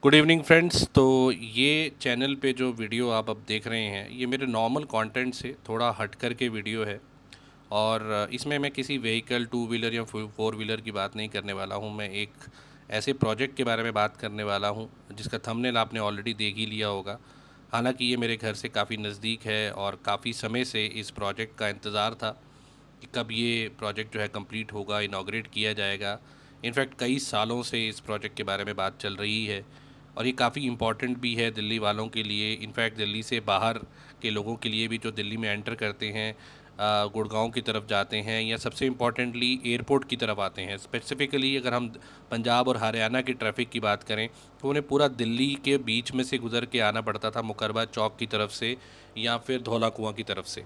Good evening friends. तो ये channel पे जो वीडियो आप अब देख रहे हैं ये मेरे नॉर्मल कंटेंट से थोड़ा हट कर के वीडियो है। और इसमें मैं किसी व्हीकल टू व्हीलर या फोर व्हीलर की बात नहीं करने वाला हूँ। मैं एक ऐसे प्रोजेक्ट के बारे में बात करने वाला हूँ जिसका थंबनेल आपने ऑलरेडी देख ही लिया होगा। हालांकि ये मेरे घर से काफ़ी नज़दीक है और काफ़ी समय से इस प्रोजेक्ट का इंतज़ार था कि कब ये प्रोजेक्ट जो है कंप्लीट होगा, इनाग्रेट किया जाएगा। इनफैक्ट कई सालों से इस प्रोजेक्ट के बारे में बात चल रही है और ये काफ़ी इम्पॉर्टेंट भी है दिल्ली वालों के लिए। इनफैक्ट दिल्ली से बाहर के लोगों के लिए भी जो दिल्ली में एंटर करते हैं, गुड़गांव की तरफ जाते हैं या सबसे इम्पॉर्टेंटली एयरपोर्ट की तरफ आते हैं। स्पेसिफ़िकली अगर हम पंजाब और हरियाणा की ट्रैफ़िक की बात करें तो उन्हें पूरा दिल्ली के बीच में से गुज़र के आना पड़ता था, मुकरबा चौक की तरफ से या फिर धौला कुआं की तरफ से।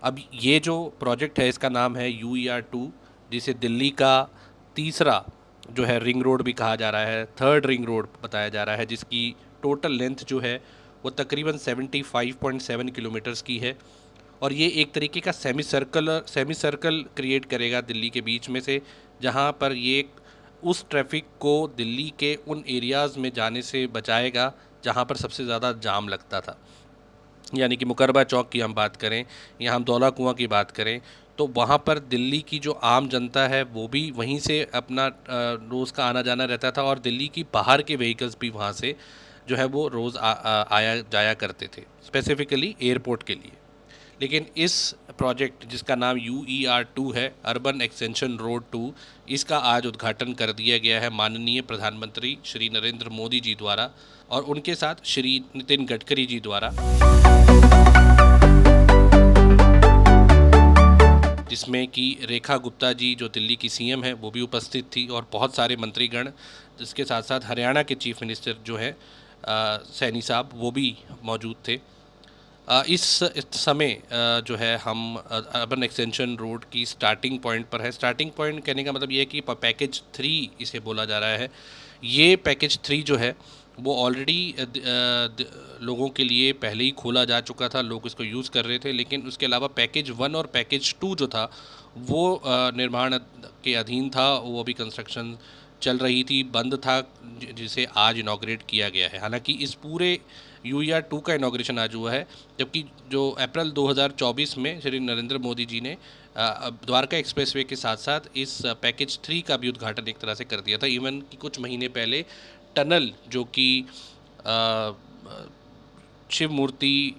अब ये जो प्रोजेक्ट है इसका नाम है UER-2, जिसे दिल्ली का तीसरा जो है रिंग रोड भी कहा जा रहा है, थर्ड रिंग रोड बताया जा रहा है, जिसकी टोटल लेंथ जो है वो तकरीबन 75.7 किलोमीटर्स की है। और ये एक तरीके का सेमी सर्कल क्रिएट करेगा दिल्ली के बीच में से, जहाँ पर ये उस ट्रैफिक को दिल्ली के उन एरियाज़ में जाने से बचाएगा जहाँ पर सबसे ज़्यादा जाम लगता था। यानी कि मुकरबा चौक की हम बात करें या हम दौला कुआं की बात करें तो वहाँ पर दिल्ली की जो आम जनता है वो भी वहीं से अपना रोज़ का आना जाना रहता था और दिल्ली की बाहर के व्हीकल्स भी वहाँ से जो है वो रोज़ आया जाया करते थे, स्पेसिफ़िकली एयरपोर्ट के लिए। लेकिन इस प्रोजेक्ट जिसका नाम UER-2 है, अर्बन एक्सटेंशन रोड 2, इसका आज उद्घाटन कर दिया गया है माननीय प्रधानमंत्री श्री नरेंद्र मोदी जी द्वारा और उनके साथ श्री नितिन गडकरी जी द्वारा, जिसमें कि रेखा गुप्ता जी जो दिल्ली की CM है वो भी उपस्थित थी और बहुत सारे मंत्रीगण, जिसके साथ साथ हरियाणा के चीफ मिनिस्टर जो हैं सैनी साहब वो भी मौजूद थे। इस समय जो है हम अर्बन एक्सटेंशन रोड की स्टार्टिंग पॉइंट पर है। स्टार्टिंग पॉइंट कहने का मतलब ये है कि पैकेज 3 इसे बोला जा रहा है। ये पैकेज 3 जो है वो ऑलरेडी लोगों के लिए पहले ही खोला जा चुका था, लोग इसको यूज़ कर रहे थे। लेकिन उसके अलावा पैकेज 1 और पैकेज 2 जो था वो निर्माण के अधीन था, वो अभी कंस्ट्रक्शन चल रही थी, बंद था, जिसे आज इनाग्रेट किया गया है। हालांकि इस पूरे UER-2 का इनाग्रेशन आज हुआ है, जबकि जो अप्रैल 2024 में श्री नरेंद्र मोदी जी ने द्वारका एक्सप्रेसवे के साथ साथ इस पैकेज 3 का भी उद्घाटन एक तरह से कर दिया था। इवन कि कुछ महीने पहले टनल जो कि शिव मूर्ति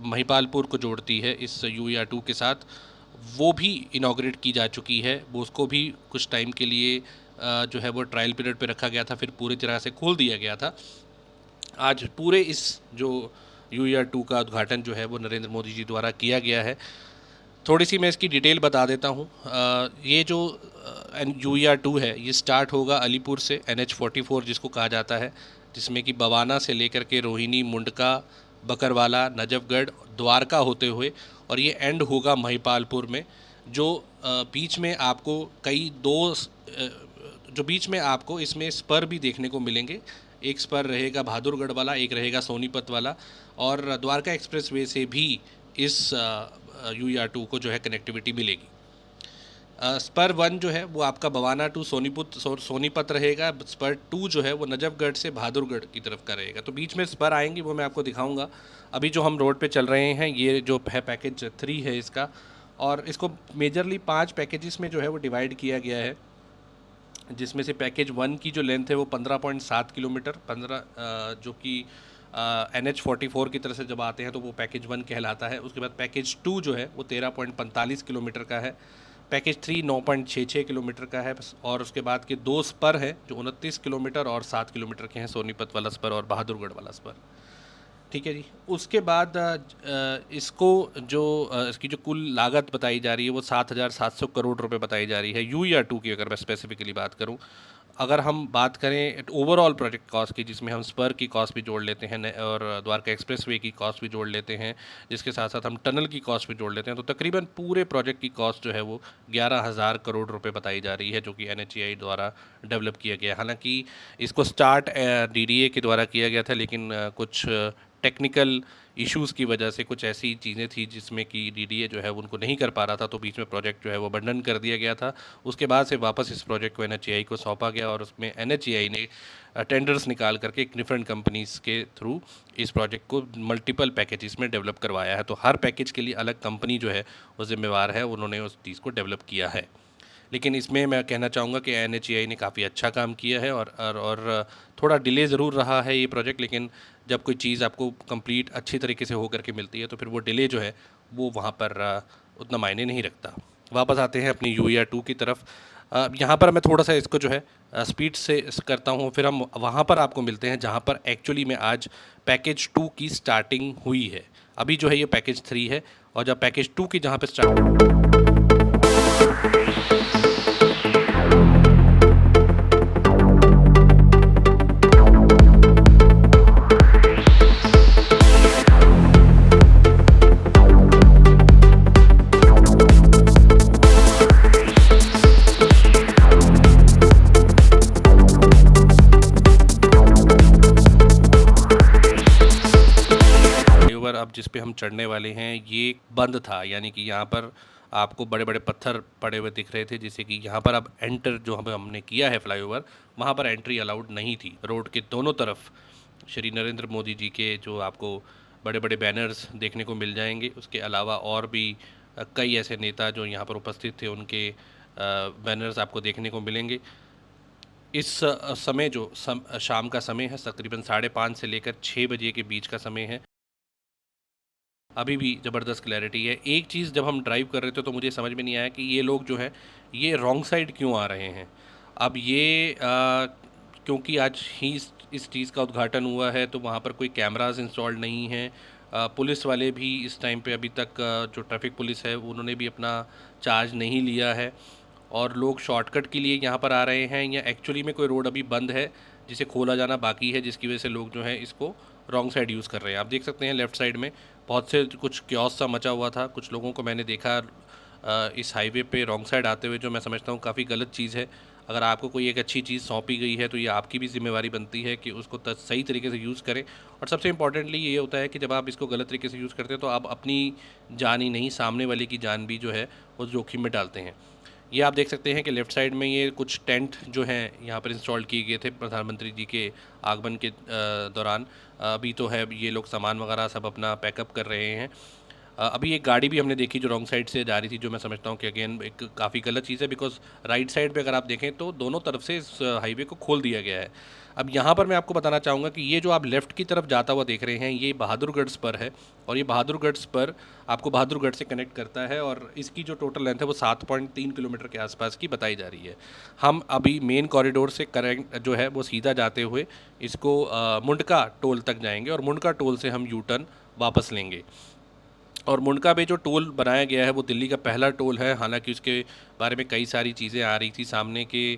महिपालपुर को जोड़ती है इस UER-2 के साथ, वो भी इनाग्रेट की जा चुकी है। वो उसको भी कुछ टाइम के लिए जो है वो ट्रायल पीरियड पे रखा गया था, फिर पूरी तरह से खोल दिया गया था। आज पूरे इस जो UER-2 का उद्घाटन जो है वो नरेंद्र मोदी जी द्वारा किया गया है। थोड़ी सी मैं इसकी डिटेल बता देता हूँ। ये जो UER-2 है ये स्टार्ट होगा अलीपुर से, NH-44 जिसको कहा जाता है, जिसमें कि बवाना से लेकर के रोहिणी, मुंडका, बकरवाला, नजफगढ़, द्वारका होते हुए और ये एंड होगा महिपालपुर में। जो बीच में आपको जो बीच में आपको इसमें स्पर भी देखने को मिलेंगे। एक स्पर रहेगा बहादुरगढ़ वाला, एक रहेगा सोनीपत वाला, और द्वारका एक्सप्रेसवे से भी इस UER-2 को जो है कनेक्टिविटी मिलेगी। स्पर 1 जो है वो आपका बवाना टू सोनीपत रहेगा। स्पर 2 जो है वो नजफगढ़ से बहादुरगढ़ की तरफ का रहेगा। तो बीच में स्पर आएंगे वो मैं आपको दिखाऊंगा। अभी जो हम रोड पे चल रहे हैं ये जो है पैकेज 3 है इसका, और इसको मेजरली 5 पैकेजेस में जो है वो डिवाइड किया गया है, जिसमें से पैकेज 1 की जो लेंथ है वो 15.7 किलोमीटर, 15 जो कि NH-44 की तरफ से जब आते हैं तो वो पैकेज 1 कहलाता है। उसके बाद पैकेज 2 जो है वो 13.45 किलोमीटर का है। पैकेज 3 9.66 किलोमीटर का है। और उसके बाद के 2 स्पर हैं जो 29 किलोमीटर और 7 किलोमीटर के हैं, सोनीपत वाला स्पर और बहादुरगढ़ वाला स्पर। ठीक है जी। उसके बाद इसको जो इसकी जो कुल लागत बताई जा रही है वो 7,700 करोड़ रुपए बताई जा रही है UER-2 की, अगर मैं स्पेसिफिकली बात करूं। अगर हम बात करें ओवरऑल प्रोजेक्ट कॉस्ट की, जिसमें हम स्पर की कॉस्ट भी जोड़ लेते हैं और द्वारका एक्सप्रेसवे की कॉस्ट भी जोड़ लेते हैं, जिसके साथ साथ हम टनल की कॉस्ट भी जोड़ लेते हैं, तो तकरीबन पूरे प्रोजेक्ट की कॉस्ट जो है वो 11,000 करोड़ रुपए बताई जा रही है, जो कि NHAI द्वारा डेवलप किया गया। हालांकि इसको स्टार्ट DDA के द्वारा किया गया था, लेकिन कुछ टेक्निकल इश्यूज़ की वजह से कुछ ऐसी चीज़ें थी जिसमें कि डीडीए जो है उनको नहीं कर पा रहा था, तो बीच में प्रोजेक्ट जो है वो अबंडन कर दिया गया था। उसके बाद से वापस इस प्रोजेक्ट को एनएचएआई को सौंपा गया और उसमें एनएचएआई ने टेंडर्स निकाल करके एक डिफरेंट कंपनीज़ के थ्रू इस प्रोजेक्ट को मल्टीपल पैकेजेस में डेवलप करवाया है। तो हर पैकेज के लिए अलग कंपनी जो है वो ज़िम्मेवार है, उन्होंने उस चीज़ को डेवलप किया है। लेकिन इसमें मैं कहना चाहूँगा कि एनएचएआई ने काफ़ी अच्छा काम किया है और थोड़ा डिले ज़रूर रहा है ये प्रोजेक्ट, लेकिन जब कोई चीज़ आपको कंप्लीट अच्छी तरीके से हो करके मिलती है तो फिर वो डिले जो है वो वहाँ पर उतना मायने नहीं रखता। वापस आते हैं अपनी UER 2 की तरफ। यहाँ पर मैं थोड़ा सा इसको जो है स्पीड से करता हूँ, फिर हम वहाँ पर आपको मिलते हैं जहाँ पर एक्चुअली में आज पैकेज 2 की स्टार्टिंग हुई है। अभी जो है ये पैकेज 3 है और जब पैकेज 2 की जहाँ पर स्टार्ट अब जिस पे हम चढ़ने वाले हैं ये बंद था, यानी कि यहाँ पर आपको बड़े बड़े पत्थर पड़े हुए दिख रहे थे, जिससे कि यहाँ पर अब एंटर जो हमने किया है फ्लाईओवर, वहाँ पर एंट्री अलाउड नहीं थी। रोड के दोनों तरफ श्री नरेंद्र मोदी जी के जो आपको बड़े बड़े बैनर्स देखने को मिल जाएंगे। उसके अलावा और भी कई ऐसे नेता जो यहाँ पर उपस्थित थे उनके बैनर्स आपको देखने को मिलेंगे। इस समय जो शाम का समय है, तकरीबन 5:30 से लेकर 6 बजे के बीच का समय है। अभी भी ज़बरदस्त क्लैरिटी है। एक चीज़ जब हम ड्राइव कर रहे थे तो मुझे समझ में नहीं आया कि ये लोग जो हैं ये रॉन्ग साइड क्यों आ रहे हैं। अब ये क्योंकि आज ही इस चीज़ का उद्घाटन हुआ है तो वहाँ पर कोई कैमरास इंस्टॉल्ड नहीं हैं। पुलिस वाले भी इस टाइम पे अभी तक जो ट्रैफिक पुलिस है उन्होंने भी अपना चार्ज नहीं लिया है और लोग शॉर्टकट के लिए यहाँ पर आ रहे हैं, या एक्चुअली में कोई रोड अभी बंद है जिसे खोला जाना बाकी है, जिसकी वजह से लोग जो हैं इसको रॉन्ग साइड यूज़ कर रहे हैं। आप देख सकते हैं लेफ़्ट साइड में बहुत से कुछ क्योस सा मचा हुआ था। कुछ लोगों को मैंने देखा इस हाईवे पे रॉन्ग साइड आते हुए, जो मैं समझता हूँ काफ़ी गलत चीज़ है। अगर आपको कोई एक अच्छी चीज़ सौंपी गई है तो ये आपकी भी जिम्मेवारी बनती है कि उसको सही तरीके से यूज़ करें। और सबसे इम्पॉर्टेंटली ये होता है कि जब आप इसको गलत तरीके से यूज़ करते हैं तो आप अपनी जान ही नहीं, सामने वाले की जान भी जो है वो जोखिम में डालते हैं। ये आप देख सकते हैं कि लेफ़्ट साइड में ये कुछ टेंट जो हैं यहाँ पर इंस्टॉल किए गए थे प्रधानमंत्री जी के आगमन के दौरान। अभी तो है ये लोग सामान वगैरह सब अपना पैकअप कर रहे हैं। अभी एक गाड़ी भी हमने देखी जो रॉन्ग साइड से जा रही थी, जो मैं समझता हूँ कि अगेन एक काफ़ी गलत चीज़ है, बिकॉज राइट साइड पे अगर आप देखें तो दोनों तरफ से इस हाईवे को खोल दिया गया है। अब यहाँ पर मैं आपको बताना चाहूँगा कि ये जो आप लेफ़्ट की तरफ जाता हुआ देख रहे हैं ये बहादुरगढ़ स्पर है और ये बहादुरगढ़ स्पर आपको बहादुरगढ़ से कनेक्ट करता है और इसकी जो टोटल लेंथ है वो 7.3 किलोमीटर के आसपास की बताई जा रही है। हम अभी मेन कॉरिडोर से करेक्ट जो है वो सीधा जाते हुए इसको मुंडका टोल तक जाएंगे और मुंडका टोल से हम यू टर्न वापस लेंगे। और मुंडका में जो टोल बनाया गया है वो दिल्ली का पहला टोल है। हालांकि उसके बारे में कई सारी चीज़ें आ रही थी सामने कि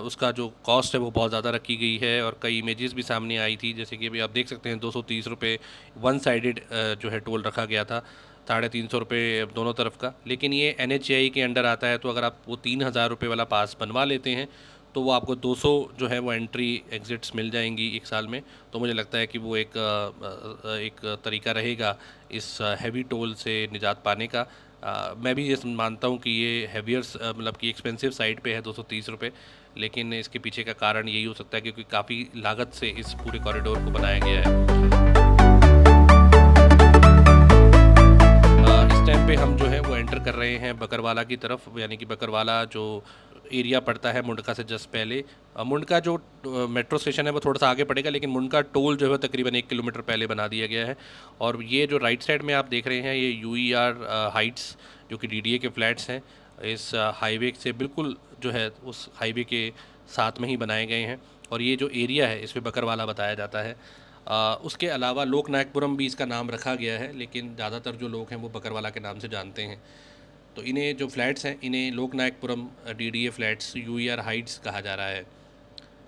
उसका जो कॉस्ट है वो बहुत ज़्यादा रखी गई है और कई इमेजेस भी सामने आई थी, जैसे कि अभी आप देख सकते हैं 230 रुपये वन साइडेड जो है टोल रखा गया था, 350 रुपये दोनों तरफ का। लेकिन ये NHAI के अंडर आता है तो अगर आप वो 3000 रुपये वाला पास बनवा लेते हैं तो वो आपको 200 जो है वो एंट्री एग्ज़िट्स मिल जाएंगी एक साल में। तो मुझे लगता है कि वो एक तरीका रहेगा इस हैवी टोल से निजात पाने का। मैं भी ये मानता हूँ कि ये हैवियर्स मतलब कि एक्सपेंसिव साइड पे है 230 रुपये, लेकिन इसके पीछे का कारण यही हो सकता है क्योंकि काफ़ी लागत से इस पूरे कॉरिडोर को बनाया गया है। इस टाइम पे हम जो है वो एंटर कर रहे हैं बकरवाला की तरफ, यानी कि बकरवाला जो एरिया पड़ता है मुंडका से जस्ट पहले। मुंडका जो मेट्रो स्टेशन है वो थोड़ा सा आगे पड़ेगा, लेकिन मुंडका टोल जो है तकरीबन 1 किलोमीटर पहले बना दिया गया है। और ये जो राइट साइड में आप देख रहे हैं ये UER हाइट्स जो कि DDA के फ्लैट्स हैं, इस हाईवे से बिल्कुल जो है उस हाईवे के साथ में ही बनाए गए हैं। और ये जो एरिया है इस पर बकरवाला बताया जाता है। उसके अलावा लोकनायकपुरम भी इसका नाम रखा गया है, लेकिन ज़्यादातर जो लोग हैं वो बकरवाला के नाम से जानते हैं। तो इन्हें जो फ्लैट्स हैं इन्हें Loknayakpuram DDA flats UER Heights कहा जा रहा है।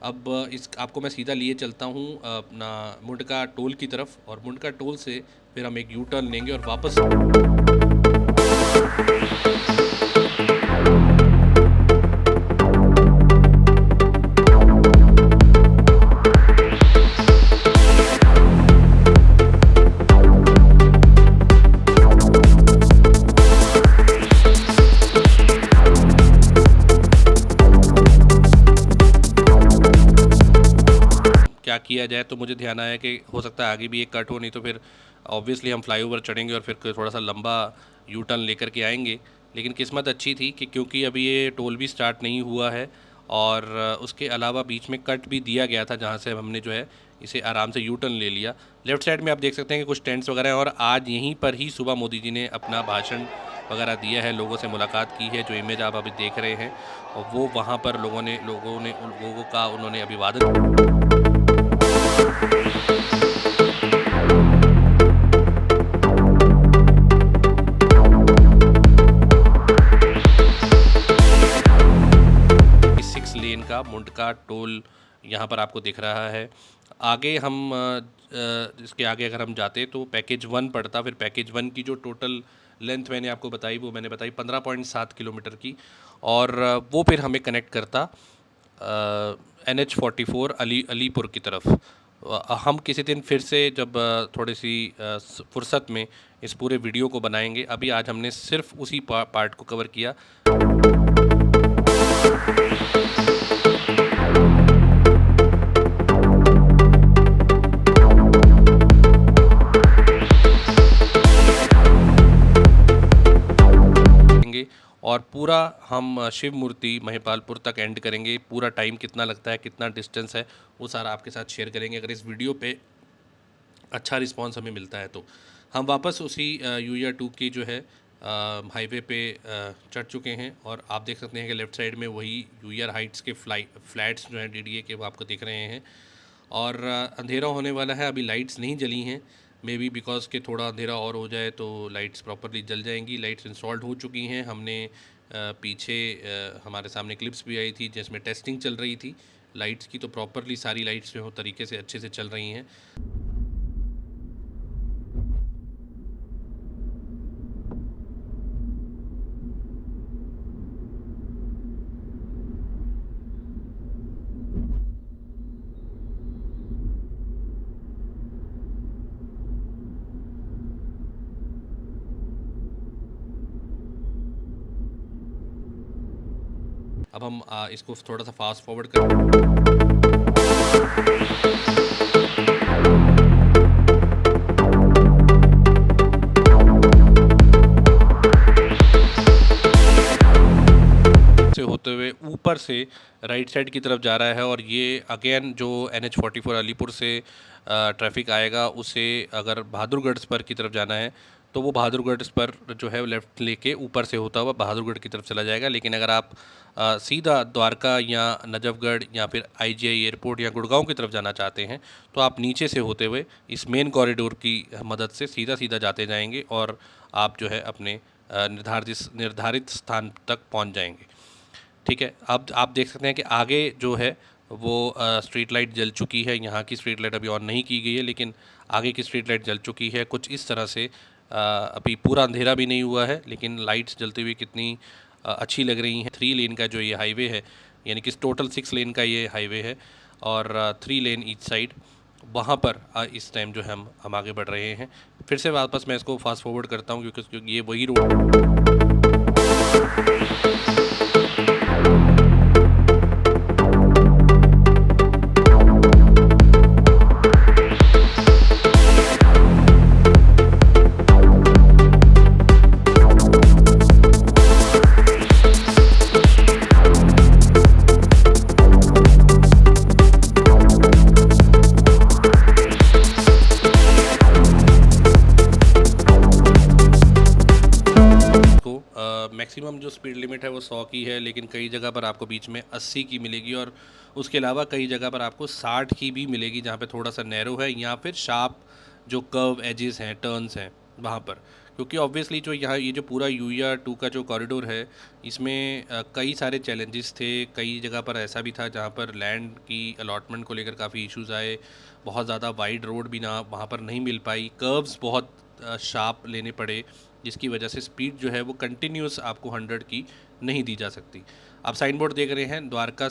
अब इस आपको मैं सीधा लिए चलता हूँ अपना मुंडका टोल की तरफ, और मुंडका टोल से फिर हम एक यू टर्न लेंगे और वापस क्या किया जाए, तो मुझे ध्यान आया कि हो सकता है आगे भी एक कट हो, नहीं तो फिर ऑब्वियसली हम फ्लाईओवर चढ़ेंगे और फिर थोड़ा सा लंबा यू टर्न लेकर के आएंगे। लेकिन किस्मत अच्छी थी कि क्योंकि अभी ये टोल भी स्टार्ट नहीं हुआ है और उसके अलावा बीच में कट भी दिया गया था जहाँ से हमने जो है इसे आराम से यू टर्न ले लिया। लेफ़्ट साइड में आप देख सकते हैं कि कुछ टेंट्स वगैरह हैं और आज यहीं पर ही सुबह मोदी जी ने अपना भाषण वगैरह दिया है, लोगों से मुलाकात की है। जो इमेज आप अभी देख रहे हैं और वो वहाँ पर लोगों का उन्होंने अभिवादन। लेन का मुंडका टोल यहाँ पर आपको दिख रहा है। आगे हम इसके आगे अगर हम जाते तो पैकेज 1 पड़ता, फिर पैकेज 1 की जो टोटल लेंथ मैंने आपको बताई वो मैंने बताई 15.7 किलोमीटर की, और वो फिर हमें कनेक्ट करता NH44 अलीपुर की तरफ। हम किसी दिन फिर से जब थोड़ी सी फुर्सत में इस पूरे वीडियो को बनाएंगे। अभी आज हमने सिर्फ उसी पार्ट को कवर किया। और पूरा हम शिव मूर्ति महिपालपुर तक एंड करेंगे। पूरा टाइम कितना लगता है, कितना डिस्टेंस है, वो सारा आपके साथ शेयर करेंगे। अगर इस वीडियो पे अच्छा रिस्पांस हमें मिलता है तो हम वापस उसी यूया 2 की जो है हाईवे पे चढ़ चुके हैं। और आप देख सकते हैं कि लेफ़्ट साइड में वही यूयर हाइट्स के फ्लैट्स जो हैं DDA के, वो आपको दिख रहे हैं। और अंधेरा होने वाला है, अभी लाइट्स नहीं जली हैं, मे बी बिकॉज के थोड़ा अंधेरा और हो जाए तो लाइट्स प्रॉपरली जल जाएंगी। लाइट्स इंस्टॉल्ड हो चुकी हैं। हमने पीछे हमारे सामने क्लिप्स भी आई थी जिसमें टेस्टिंग चल रही थी लाइट्स की, तो प्रॉपरली सारी लाइट्स जो तरीके से अच्छे से चल रही हैं। अब हम इसको थोड़ा सा फास्ट फॉरवर्ड कर से होते हुए ऊपर से राइट साइड की तरफ जा रहा है। और ये अगेन जो NH44 अलीपुर से ट्रैफिक आएगा, उसे अगर बहादुरगढ़ स्पर की तरफ जाना है तो वो बहादुरगढ़ स्पर जो है लेफ़्ट लेके ऊपर से होता हुआ बहादुरगढ़ की तरफ चला जाएगा। लेकिन अगर आप सीधा द्वारका या नजफगढ़ या फिर IGI एयरपोर्ट या गुड़गांव की तरफ जाना चाहते हैं तो आप नीचे से होते हुए इस मेन कॉरिडोर की मदद से सीधा जाते जाएंगे और आप जो है अपने निर्धारित स्थान तक पहुंच जाएंगे। ठीक है, अब आप देख सकते हैं कि आगे जो है वो स्ट्रीट लाइट जल चुकी है। यहाँ की स्ट्रीट लाइट अभी ऑन नहीं की गई है, लेकिन आगे की स्ट्रीट लाइट जल चुकी है। कुछ इस तरह से अभी पूरा अंधेरा भी नहीं हुआ है, लेकिन लाइट्स जलती हुई कितनी अच्छी लग रही हैं। 3 लेन का जो ये हाईवे है, यानी कि टोटल 6 लेन का ये हाईवे है और 3 लेन ईच साइड, वहाँ पर इस टाइम जो है हम आगे बढ़ रहे हैं। फिर से वापस मैं इसको फास्ट फॉरवर्ड करता हूँ क्योंकि ये वही रोड मैक्सिमम जो स्पीड लिमिट है वो 100 की है, लेकिन कई जगह पर आपको बीच में 80 की मिलेगी और उसके अलावा कई जगह पर आपको 60 की भी मिलेगी जहाँ पे थोड़ा सा नैरो है या फिर शार्प जो कर्व एजेस हैं, टर्न्स हैं वहाँ पर। क्योंकि ऑब्वियसली जो यहाँ ये जो पूरा यूया 2 का जो कॉरिडोर है, इसमें कई सारे चैलेंजेस थे। कई जगह पर ऐसा भी था जहाँ पर लैंड की अलॉटमेंट को लेकर काफ़ी इश्यूज़ आए, बहुत ज़्यादा वाइड रोड भी ना वहाँ पर नहीं मिल पाई, कर्व्स बहुत शार्प लेने पड़े, जिसकी वजह से स्पीड जो है वो कंटिन्यूस आपको 100 की नहीं दी जा सकती। आप साइन बोर्ड देख रहे हैं, द्वारका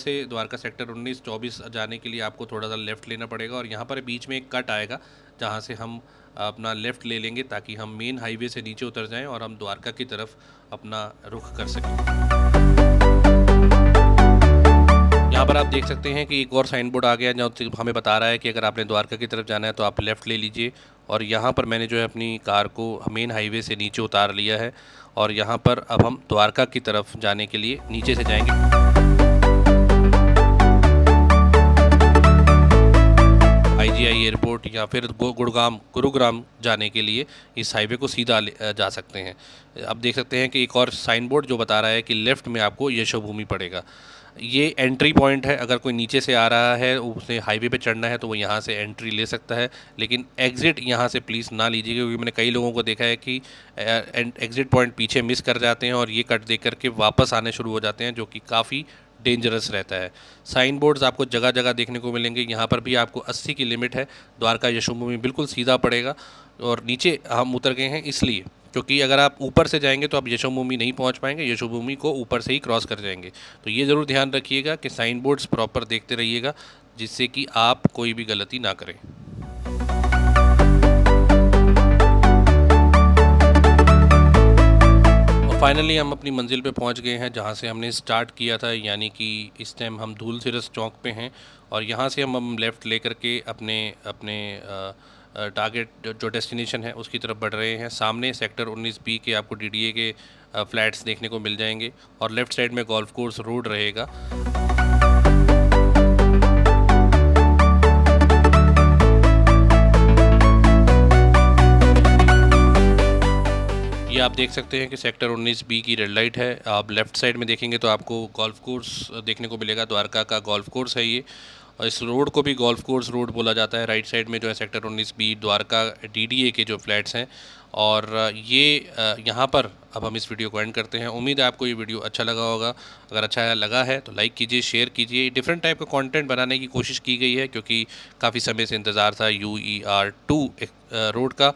सेक्टर 19-24 जाने के लिए आपको थोड़ा सा लेफ़्ट लेना पड़ेगा और यहाँ पर बीच में एक कट आएगा जहाँ से हम अपना लेफ़्ट ले लेंगे ताकि हम मेन हाईवे से नीचे उतर जाएं और हम द्वारका की तरफ अपना रुख कर सकें। यहाँ पर आप देख सकते हैं कि एक और साइन बोर्ड आ गया जो हमें बता रहा है कि अगर आपने द्वारका की तरफ जाना है तो आप लेफ़्ट ले लीजिए। और यहाँ पर मैंने जो है अपनी कार को मेन हाईवे से नीचे उतार लिया है और यहाँ पर अब हम द्वारका की तरफ जाने के लिए नीचे से जाएंगे। आईजीआई एयरपोर्ट या फिर गुरुग्राम जाने के लिए इस हाईवे को सीधा जा सकते हैं। अब देख सकते हैं कि एक और साइन बोर्ड जो बता रहा है कि लेफ़्ट में आपको यशोभूमि पड़ेगा। ये एंट्री पॉइंट है, अगर कोई नीचे से आ रहा है उसे हाईवे पे चढ़ना है तो वो यहाँ से एंट्री ले सकता है, लेकिन एग्ज़िट यहाँ से प्लीज़ ना लीजिएगा, क्योंकि मैंने कई लोगों को देखा है कि एग्ज़िट पॉइंट पीछे मिस कर जाते हैं और ये कट देख करके वापस आने शुरू हो जाते हैं, जो कि काफ़ी डेंजरस रहता है। साइन बोर्ड्स आपको जगह जगह देखने को मिलेंगे। यहाँ पर भी आपको 80 की लिमिट है। द्वारका यशोभूमि बिल्कुल सीधा पड़ेगा और नीचे हम उतर गए हैं इसलिए क्योंकि अगर आप ऊपर से जाएंगे तो आप यशोभूमि नहीं पहुंच पाएंगे, यशोभूमि को ऊपर से ही क्रॉस कर जाएंगे। तो ये ज़रूर ध्यान रखिएगा कि साइन बोर्ड्स प्रॉपर देखते रहिएगा, जिससे कि आप कोई भी गलती ना करें। फाइनली हम अपनी मंजिल पे पहुंच गए हैं जहां से हमने स्टार्ट किया था, यानी कि इस टाइम हम धूल सिरस चौक पे हैं और यहां से हम लेफ़्ट लेकर के अपने अपने टारगेट जो डेस्टिनेशन है उसकी तरफ बढ़ रहे हैं। सामने सेक्टर 19B के आपको डीडीए के फ्लैट्स देखने को मिल जाएंगे और लेफ़्ट साइड में गोल्फ कोर्स रोड रहेगा। ये आप देख सकते हैं कि सेक्टर 19B की रेड लाइट है। आप लेफ़्ट साइड में देखेंगे तो आपको गोल्फ कोर्स देखने को मिलेगा, द्वारका का गोल्फ कोर्स है ये। और इस रोड को भी गोल्फ कोर्स रोड बोला जाता है। राइट साइड में जो है सेक्टर 19B द्वारका डीडीए के जो फ्लैट्स हैं। और ये यहाँ पर अब हम इस वीडियो को एंड करते हैं। उम्मीद है आपको ये वीडियो अच्छा लगा होगा। अगर अच्छा लगा है तो लाइक कीजिए, शेयर कीजिए। डिफरेंट टाइप का कंटेंट बनाने की कोशिश की गई है क्योंकि काफ़ी समय से इंतज़ार था UER2 रोड का,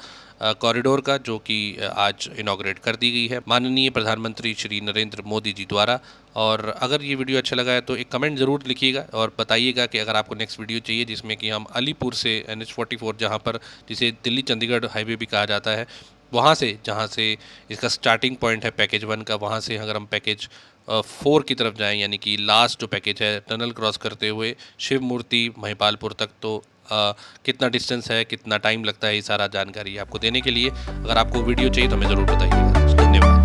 कॉरिडोर का, जो कि आज इनॉग्रेट कर दी गई है माननीय प्रधानमंत्री श्री नरेंद्र मोदी जी द्वारा। और अगर ये वीडियो अच्छा लगा है तो एक कमेंट ज़रूर लिखिएगा और बताइएगा कि अगर आपको नेक्स्ट वीडियो चाहिए जिसमें कि हम अलीपुर से NH44, जहाँ पर जिसे दिल्ली चंडीगढ़ हाईवे भी कहा जाता है, वहाँ से जहाँ से इसका स्टार्टिंग पॉइंट है पैकेज 1 का, वहाँ से अगर हम पैकेज 4 की तरफ जाएं, यानी कि लास्ट जो पैकेज है टनल क्रॉस करते हुए शिव मूर्ति महिपालपुर तक, तो कितना डिस्टेंस है, कितना टाइम लगता है, ये सारा जानकारी आपको देने के लिए अगर आपको वीडियो चाहिए तो हमें ज़रूर बताइएगा। धन्यवाद।